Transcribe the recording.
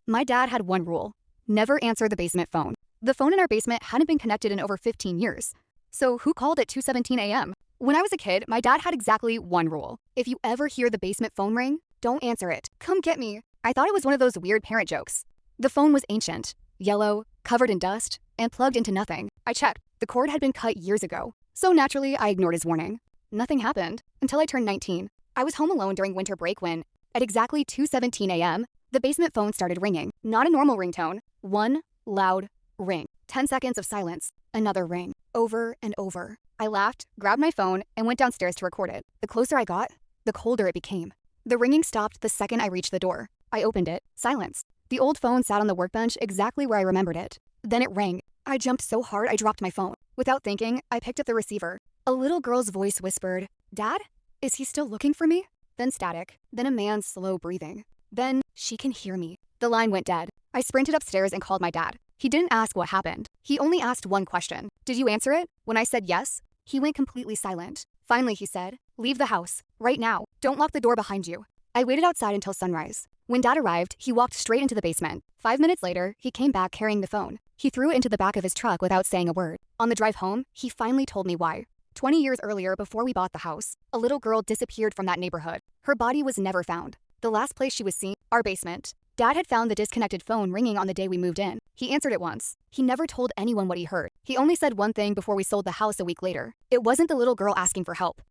My dad had one rule: never answer the basement phone. The phone in our basement hadn't been connected in over 15 years. So who called at 2:17 a.m.? When I was a kid, my dad had exactly one rule: if you ever hear the basement phone ring, don't answer it. Come get me. I thought it was one of those weird parent jokes. The phone was ancient, yellow, covered in dust, and plugged into nothing. I checked. The cord had been cut years ago. So naturally, I ignored his warning. Nothing happened until I turned 19. I was home alone during winter break when, at exactly 2:17 a.m., the basement phone started ringing. Not a normal ringtone. One loud ring. 10 seconds of silence. Another ring. Over and over. I laughed, grabbed my phone, and went downstairs to record it. The closer I got, the colder it became. The ringing stopped the second I reached the door. I opened it. Silence. The old phone sat on the workbench exactly where I remembered it. Then it rang. I jumped so hard I dropped my phone. Without thinking, I picked up the receiver. A little girl's voice whispered, "Dad? Is he still looking for me?" Then static. Then a man's slow breathing. Then, "She can hear me." The line went dead. I sprinted upstairs and called my dad. He didn't ask what happened. He only asked one question. "Did you answer it?" When I said yes, he went completely silent. Finally, he said, "Leave the house. Right now. Don't lock the door behind you." I waited outside until sunrise. When Dad arrived, he walked straight into the basement. 5 minutes later, he came back carrying the phone. He threw it into the back of his truck without saying a word. On the drive home, he finally told me why. 20 years earlier, before we bought the house, a little girl disappeared from that neighborhood. Her body was never found. The last place she was seen, our basement. Dad had found the disconnected phone ringing on the day we moved in. He answered it once. He never told anyone what he heard. He only said one thing before we sold the house a week later. It wasn't the little girl asking for help.